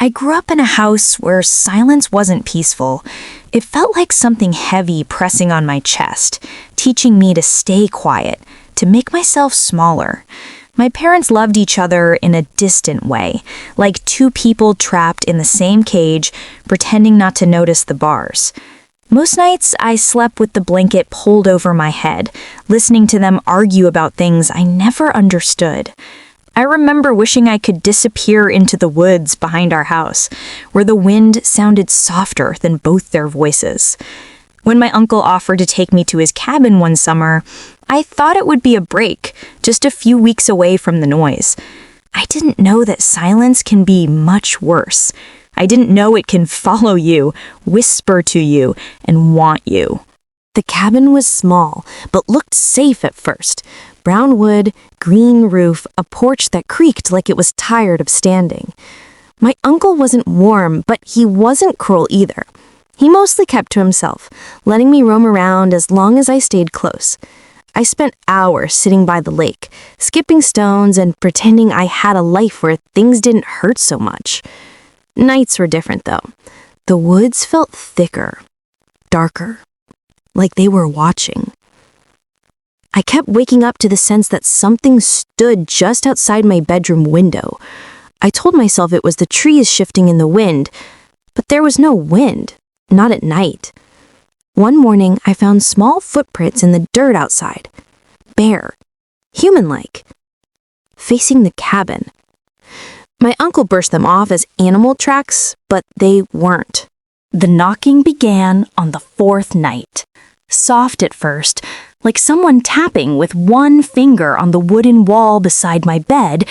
I grew up in a house where silence wasn't peaceful. It felt like something heavy pressing on my chest, teaching me to stay quiet, to make myself smaller. My parents loved each other in a distant way, like two people trapped in the same cage, pretending not to notice the bars. Most nights, I slept with the blanket pulled over my head, listening to them argue about things I never understood. I remember wishing I could disappear into the woods behind our house, where the wind sounded softer than both their voices. When my uncle offered to take me to his cabin one summer, I thought it would be a break, just a few weeks away from the noise. I didn't know that silence can be much worse. I didn't know it can follow you, whisper to you, and want you. The cabin was small, but looked safe at first. Brown wood, green roof, a porch that creaked like it was tired of standing. My uncle wasn't warm, but he wasn't cruel either. He mostly kept to himself, letting me roam around as long as I stayed close. I spent hours sitting by the lake, skipping stones and pretending I had a life where things didn't hurt so much. Nights were different, though. The woods felt thicker, darker, like they were watching. I kept waking up to the sense that something stood just outside my bedroom window. I told myself it was the trees shifting in the wind, but there was no wind, not at night. One morning, I found small footprints in the dirt outside, bare, human-like, facing the cabin. My uncle brushed them off as animal tracks, but they weren't. The knocking began on the fourth night. Soft at first, like someone tapping with one finger on the wooden wall beside my bed.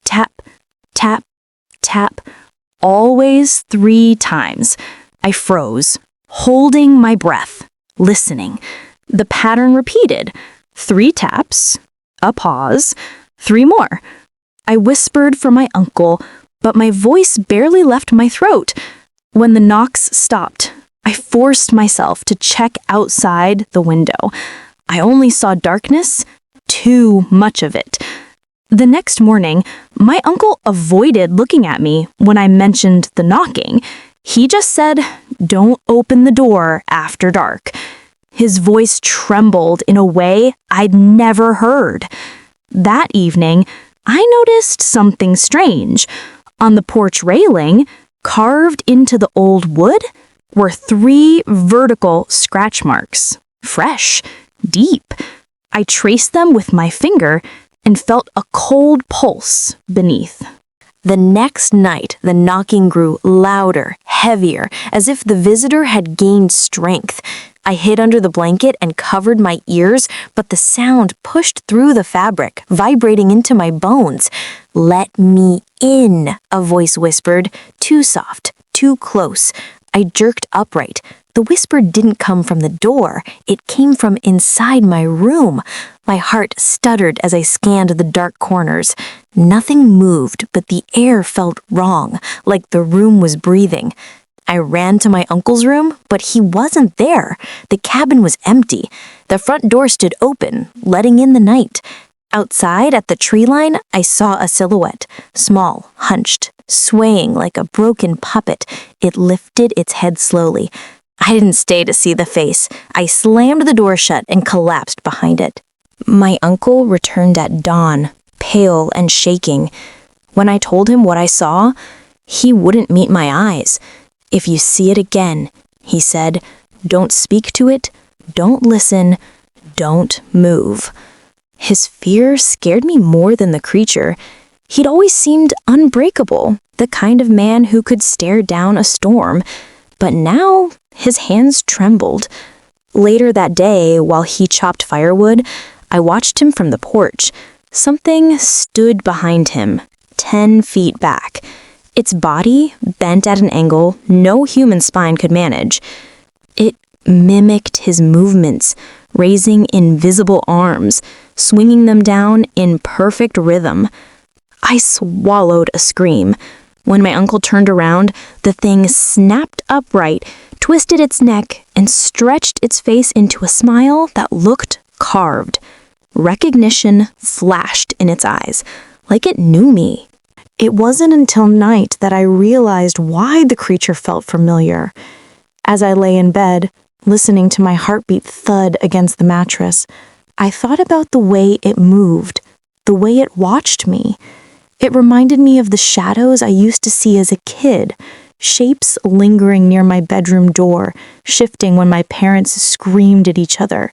Tap, tap, tap, always 3 times. I froze, holding my breath, listening. The pattern repeated. 3 taps, a pause, 3 more. I whispered for my uncle, but my voice barely left my throat. When the knocks stopped, I forced myself to check outside the window. I only saw darkness, too much of it. The next morning, my uncle avoided looking at me when I mentioned the knocking. He just said, "Don't open the door after dark." His voice trembled in a way I'd never heard. That evening, I noticed something strange. On the porch railing, carved into the old wood, were 3 vertical scratch marks. Fresh, deep. I traced them with my finger and felt a cold pulse beneath. The next night, the knocking grew louder, heavier, as if the visitor had gained strength. I hid under the blanket and covered my ears, but the sound pushed through the fabric, vibrating into my bones. "Let me in," a voice whispered, too soft, too close. I jerked upright. The whisper didn't come from the door. It came from inside my room. My heart stuttered as I scanned the dark corners. Nothing moved, but the air felt wrong, like the room was breathing. I ran to my uncle's room, but he wasn't there. The cabin was empty. The front door stood open, letting in the night. Outside, at the tree line, I saw a silhouette, small, hunched, swaying like a broken puppet. It lifted its head slowly. I didn't stay to see the face. I slammed the door shut and collapsed behind it. My uncle returned at dawn, pale and shaking. When I told him what I saw, he wouldn't meet my eyes. "If you see it again," he said, "don't speak to it, don't listen, don't move." His fear scared me more than the creature. He'd always seemed unbreakable, the kind of man who could stare down a storm. But now, his hands trembled. Later that day, while he chopped firewood, I watched him from the porch. Something stood behind him, 10 feet back. Its body, bent at an angle no human spine could manage. It mimicked his movements, raising invisible arms, swinging them down in perfect rhythm. I swallowed a scream. When my uncle turned around, the thing snapped upright, twisted its neck, and stretched its face into a smile that looked carved. Recognition flashed in its eyes, like it knew me. It wasn't until night that I realized why the creature felt familiar. As I lay in bed, listening to my heartbeat thud against the mattress, I thought about the way it moved, the way it watched me. It reminded me of the shadows I used to see as a kid, shapes lingering near my bedroom door, shifting when my parents screamed at each other.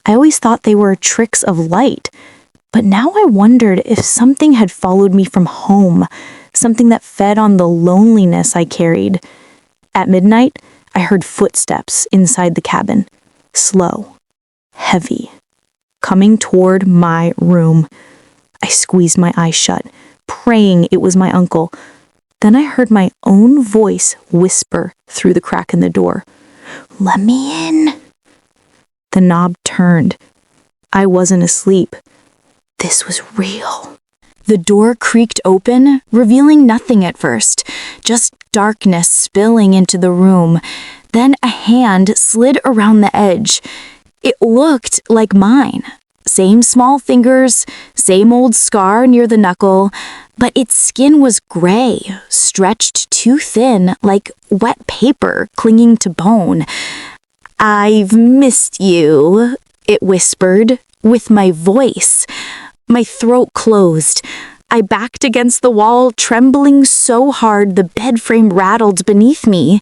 I always thought they were tricks of light, but now I wondered if something had followed me from home, something that fed on the loneliness I carried. At midnight, I heard footsteps inside the cabin, slow, heavy, coming toward my room. I squeezed my eyes shut, praying it was my uncle. Then I heard my own voice whisper through the crack in the door, "Let me in." The knob turned. I wasn't asleep. This was real. The door creaked open, revealing nothing at first, just darkness spilling into the room. Then a hand slid around the edge. It looked like mine. Same small fingers, same old scar near the knuckle, but its skin was gray, stretched too thin, like wet paper clinging to bone. "I've missed you," it whispered, with my voice. My throat closed. I backed against the wall, trembling so hard the bed frame rattled beneath me.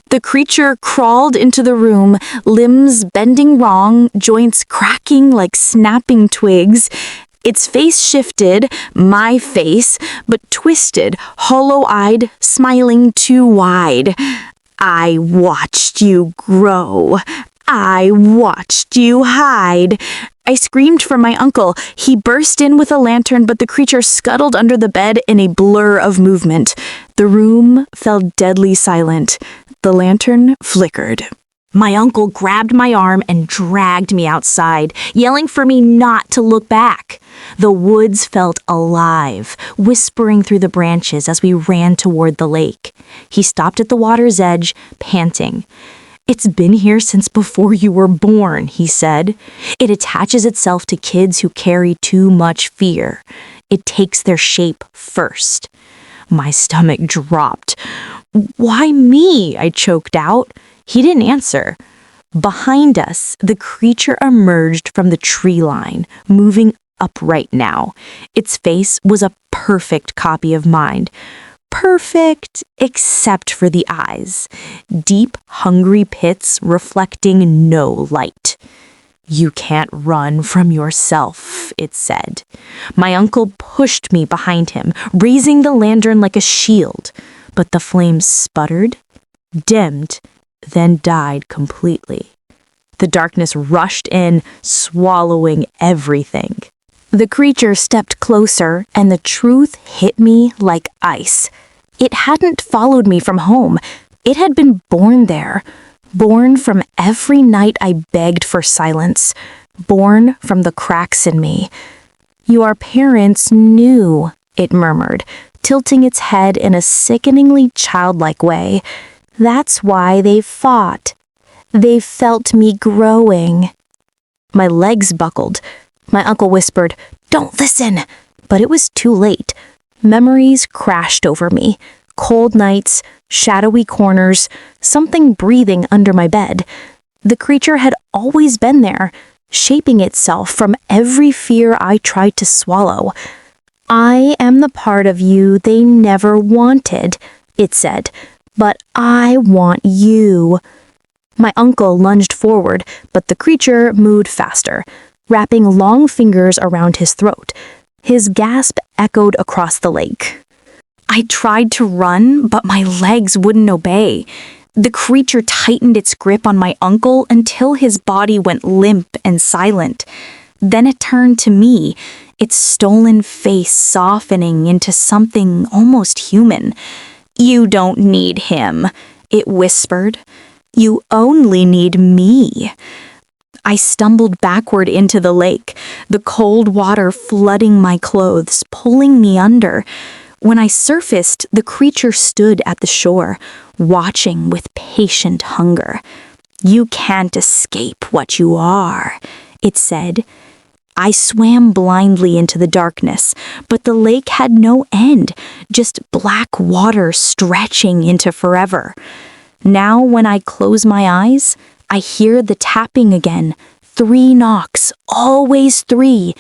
The creature crawled into the room, limbs bending wrong, joints cracking like snapping twigs. Its face shifted, my face, but twisted, hollow-eyed, smiling too wide. "I watched you grow. I watched you hide." I screamed for my uncle. He burst in with a lantern, but the creature scuttled under the bed in a blur of movement. The room fell deadly silent. The lantern flickered. My uncle grabbed my arm and dragged me outside, yelling for me not to look back. The woods felt alive, whispering through the branches as we ran toward the lake. He stopped at the water's edge, panting. "It's been here since before you were born," he said. "It attaches itself to kids who carry too much fear. It takes their shape first." My stomach dropped. "Why me?" I choked out. He didn't answer. Behind us, the creature emerged from the tree line, moving upright now. Its face was a perfect copy of mine. Perfect, except for the eyes. Deep, hungry pits reflecting no light. "You can't run from yourself," it said. My uncle pushed me behind him, raising the lantern like a shield. But the flames sputtered, dimmed, then died completely. The darkness rushed in, swallowing everything. The creature stepped closer, and the truth hit me like ice. It hadn't followed me from home. It had been born there. Born from every night I begged for silence. Born from the cracks in me. "Your parents knew," it murmured, tilting its head in a sickeningly childlike way. "That's why they fought. They felt me growing." My legs buckled. My uncle whispered, "Don't listen!" But it was too late. Memories crashed over me. Cold nights, shadowy corners, something breathing under my bed. The creature had always been there, shaping itself from every fear I tried to swallow. "I am the part of you they never wanted," it said, "but I want you." My uncle lunged forward, but the creature moved faster, wrapping long fingers around his throat. His gasp echoed across the lake. I tried to run, but my legs wouldn't obey. The creature tightened its grip on my uncle until his body went limp and silent. Then it turned to me, its stolen face softening into something almost human. "You don't need him," it whispered. "You only need me." I stumbled backward into the lake, the cold water flooding my clothes, pulling me under. When I surfaced, the creature stood at the shore, watching with patient hunger. "You can't escape what you are," it said. I swam blindly into the darkness, but the lake had no end, just black water stretching into forever. Now, when I close my eyes, I hear the tapping again. 3 knocks, always 3.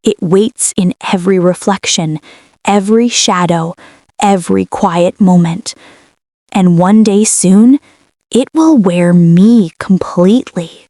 It waits in every reflection, every shadow, every quiet moment. And one day soon, it will wear me completely.